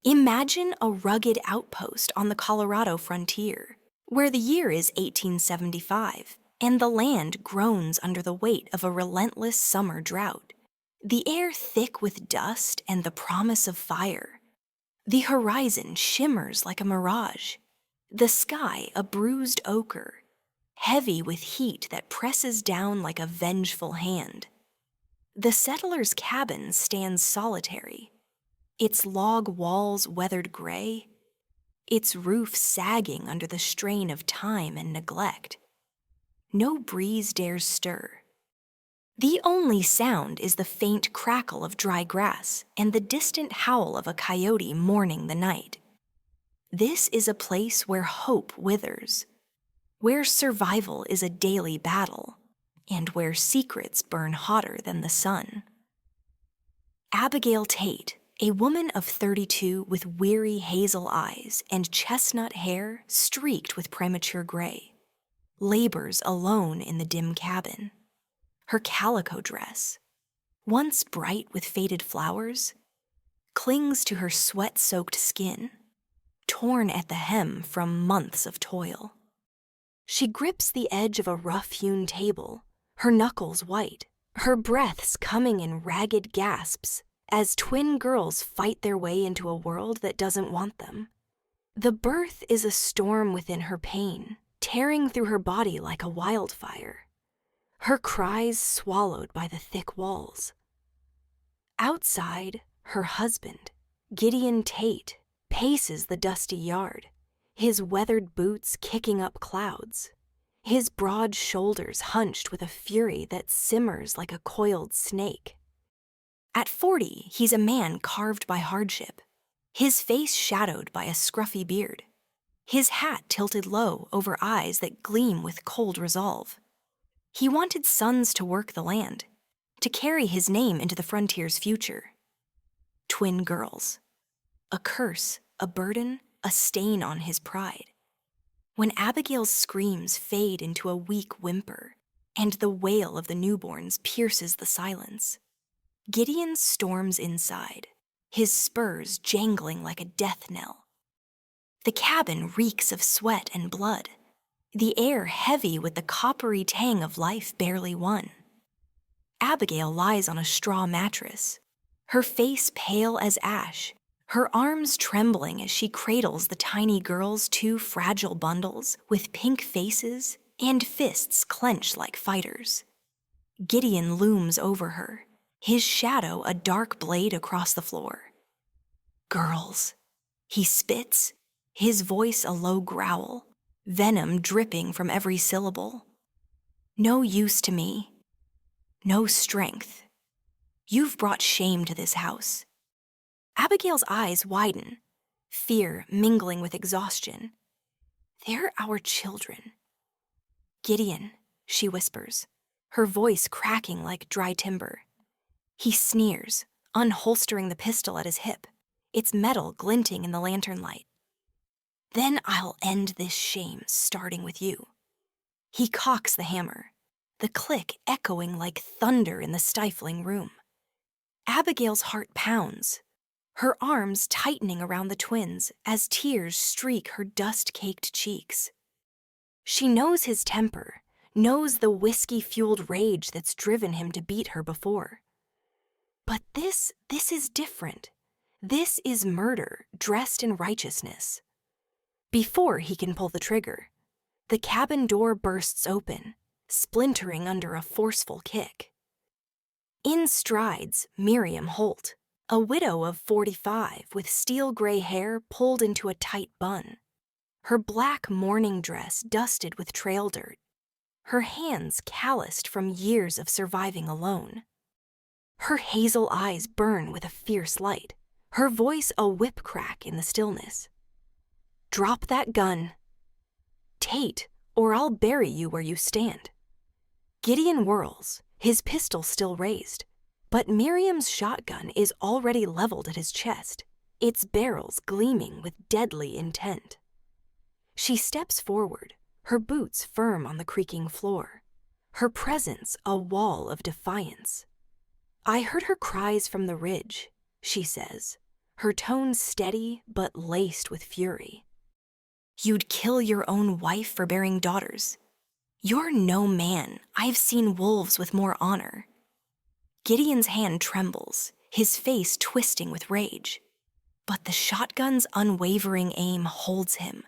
Imagine a rugged outpost on the Colorado frontier, where the year is 1875 and the land groans under the weight of a relentless summer drought. The air thick with dust and the promise of fire. The horizon shimmers like a mirage. The sky a bruised ochre, heavy with heat that presses down like a vengeful hand. The settler's cabin stands solitary, its log walls weathered gray, its roof sagging under the strain of time and neglect. No breeze dares stir. The only sound is the faint crackle of dry grass and the distant howl of a coyote mourning the night. This is a place where hope withers, where survival is a daily battle, and where secrets burn hotter than the sun. Abigail Tate, a woman of 32 with weary hazel eyes and chestnut hair streaked with premature gray, labors alone in the dim cabin. Her calico dress, once bright with faded flowers, clings to her sweat-soaked skin, torn at the hem from months of toil. She grips the edge of a rough-hewn table, her knuckles white, her breaths coming in ragged gasps as twin girls fight their way into a world that doesn't want them. The birth is a storm within her pain, tearing through her body like a wildfire, her cries swallowed by the thick walls. Outside, her husband, Gideon Tate, paces the dusty yard, his weathered boots kicking up clouds, his broad shoulders hunched with a fury that simmers like a coiled snake. At 40, he's a man carved by hardship, his face shadowed by a scruffy beard, his hat tilted low over eyes that gleam with cold resolve. He wanted sons to work the land, to carry his name into the frontier's future. Twin girls. A curse, a burden, a stain on his pride. When Abigail's screams fade into a weak whimper, and the wail of the newborns pierces the silence, Gideon storms inside, his spurs jangling like a death knell. The cabin reeks of sweat and blood, the air heavy with the coppery tang of life barely won. Abigail lies on a straw mattress, her face pale as ash, her arms trembling as she cradles the tiny girl's two fragile bundles with pink faces and fists clenched like fighters. Gideon looms over her, his shadow a dark blade across the floor. Girls. He spits, his voice a low growl, venom dripping from every syllable. No use to me. No strength. You've brought shame to this house. Abigail's eyes widen, fear mingling with exhaustion. They're our children. Gideon, she whispers, her voice cracking like dry timber. He sneers, unholstering the pistol at his hip, its metal glinting in the lantern light. Then I'll end this shame starting with you. He cocks the hammer, the click echoing like thunder in the stifling room. Abigail's heart pounds, her arms tightening around the twins as tears streak her dust-caked cheeks. She knows his temper, knows the whiskey-fueled rage that's driven him to beat her before. But this is different. This is murder dressed in righteousness. Before he can pull the trigger, the cabin door bursts open, splintering under a forceful kick. In strides Miriam Holt, a widow of 45 with steel-gray hair pulled into a tight bun, her black mourning dress dusted with trail dirt, her hands calloused from years of surviving alone. Her hazel eyes burn with a fierce light, her voice a whip crack in the stillness. Drop that gun. Tate, or I'll bury you where you stand. Gideon whirls, his pistol still raised, but Miriam's shotgun is already leveled at his chest, its barrels gleaming with deadly intent. She steps forward, her boots firm on the creaking floor, her presence a wall of defiance. I heard her cries from the ridge, she says, her tone steady but laced with fury. "You'd kill your own wife for bearing daughters. You're no man. I've seen wolves with more honor." Gideon's hand trembles, his face twisting with rage. But the shotgun's unwavering aim holds him.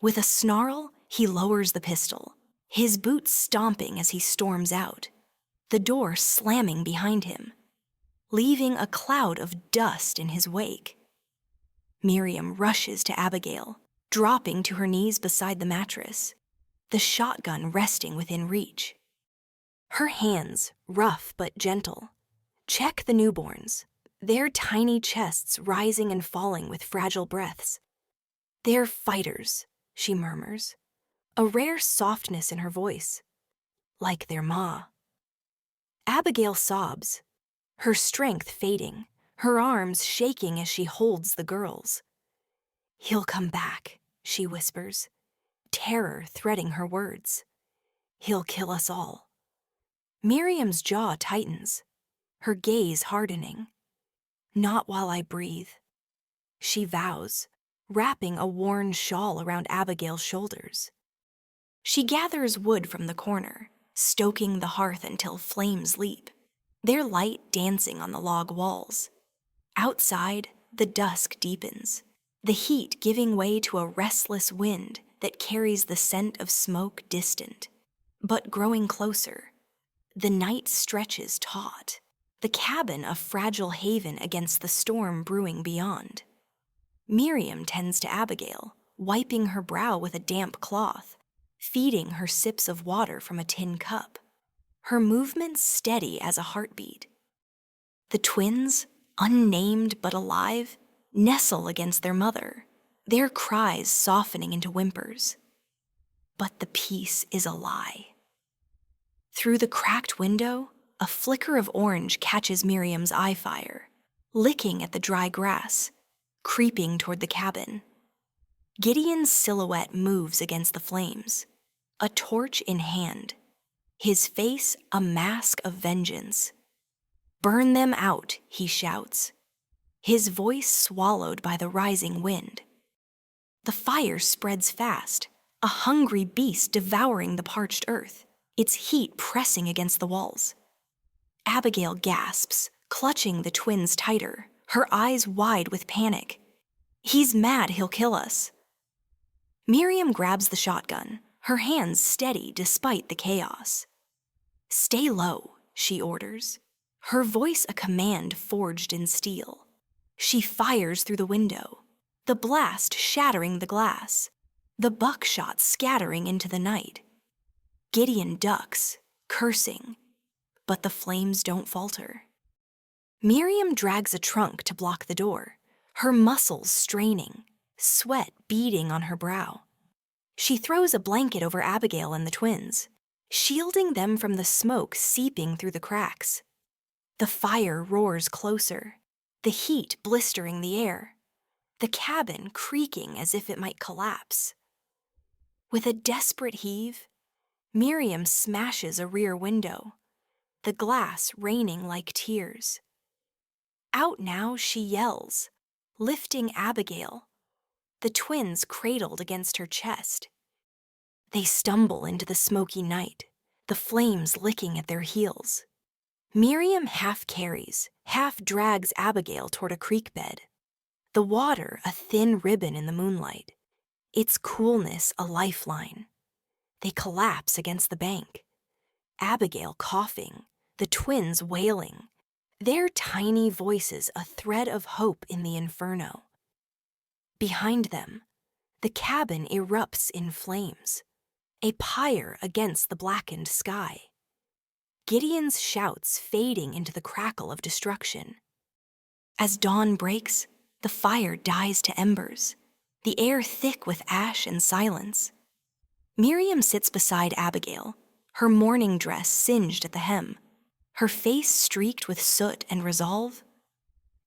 With a snarl, he lowers the pistol, his boots stomping as he storms out, the door slamming behind him, leaving a cloud of dust in his wake. Miriam rushes to Abigail, dropping to her knees beside the mattress, the shotgun resting within reach. Her hands, rough but gentle, check the newborns, their tiny chests rising and falling with fragile breaths. "They're fighters," she murmurs, a rare softness in her voice, "like their ma." Abigail sobs, her strength fading, her arms shaking as she holds the girls. "He'll come back," she whispers, terror threading her words. "He'll kill us all." Miriam's jaw tightens, her gaze hardening. "Not while I breathe," she vows, wrapping a worn shawl around Abigail's shoulders. She gathers wood from the corner, stoking the hearth until flames leap, their light dancing on the log walls. Outside, the dusk deepens, the heat giving way to a restless wind that carries the scent of smoke distant, but growing closer. The night stretches taut, the cabin a fragile haven against the storm brewing beyond. Miriam tends to Abigail, wiping her brow with a damp cloth, feeding her sips of water from a tin cup, her movements steady as a heartbeat. The twins, unnamed but alive, nestle against their mother, their cries softening into whimpers. But the peace is a lie. Through the cracked window, a flicker of orange catches Miriam's eye fire, licking at the dry grass, creeping toward the cabin. Gideon's silhouette moves against the flames, a torch in hand, his face a mask of vengeance. "Burn them out," he shouts, his voice swallowed by the rising wind. The fire spreads fast, a hungry beast devouring the parched earth, its heat pressing against the walls. Abigail gasps, clutching the twins tighter, her eyes wide with panic. "He's mad he'll kill us." Miriam grabs the shotgun, her hands steady despite the chaos. "Stay low," she orders, her voice a command forged in steel. She fires through the window, the blast shattering the glass, the buckshot scattering into the night. Gideon ducks, cursing, but the flames don't falter. Miriam drags a trunk to block the door, her muscles straining, sweat beading on her brow. She throws a blanket over Abigail and the twins, shielding them from the smoke seeping through the cracks. The fire roars closer, the heat blistering the air, the cabin creaking as if it might collapse. With a desperate heave, Miriam smashes a rear window, the glass raining like tears. Out now, she yells, lifting Abigail, the twins cradled against her chest. They stumble into the smoky night, the flames licking at their heels. Miriam half carries, half drags Abigail toward a creek bed, the water a thin ribbon in the moonlight, its coolness a lifeline. They collapse against the bank, Abigail coughing, the twins wailing, their tiny voices a thread of hope in the inferno. Behind them, the cabin erupts in flames, a pyre against the blackened sky. Gideon's shouts fading into the crackle of destruction. As dawn breaks, the fire dies to embers, the air thick with ash and silence. Miriam sits beside Abigail, her mourning dress singed at the hem, her face streaked with soot and resolve.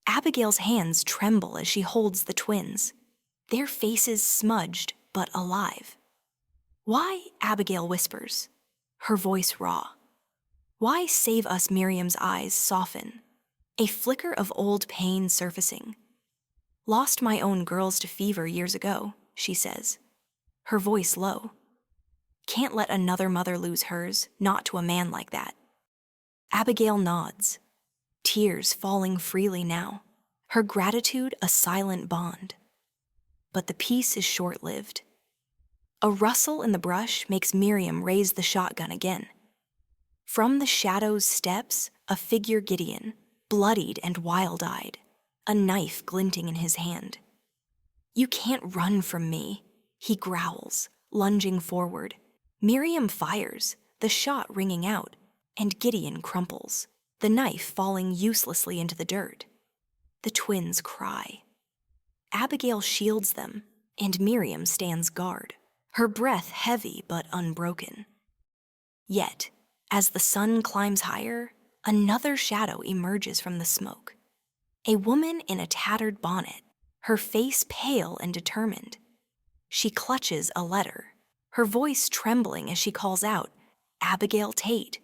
Abigail's hands tremble as she holds the twins, their faces smudged but alive. "Why?" Abigail whispers, her voice raw. "Why save us?" Miriam's eyes soften, a flicker of old pain surfacing. Lost my own girls to fever years ago, she says, her voice low. Can't let another mother lose hers, not to a man like that. Abigail nods, tears falling freely now, her gratitude a silent bond. But the peace is short-lived. A rustle in the brush makes Miriam raise the shotgun again. From the shadows steps a figure Gideon, bloodied and wild-eyed, a knife glinting in his hand. You can't run from me, he growls, lunging forward. Miriam fires, the shot ringing out, and Gideon crumples, the knife falling uselessly into the dirt. The twins cry. Abigail shields them, and Miriam stands guard, her breath heavy but unbroken. Yet, as the sun climbs higher, another shadow emerges from the smoke. A woman in a tattered bonnet, her face pale and determined. She clutches a letter, her voice trembling as she calls out, Abigail Tate.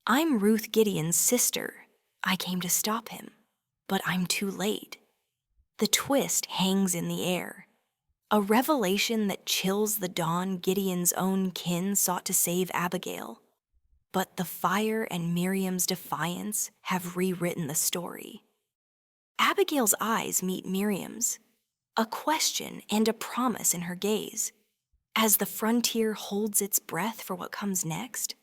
I'm Ruth Gideon's sister. I came to stop him, but I'm too late. The twist hangs in the air. A revelation that chills the dawn Gideon's own kin sought to save Abigail. But the fire and Miriam's defiance have rewritten the story. Abigail's eyes meet Miriam's, a question and a promise in her gaze. As the frontier holds its breath for what comes next,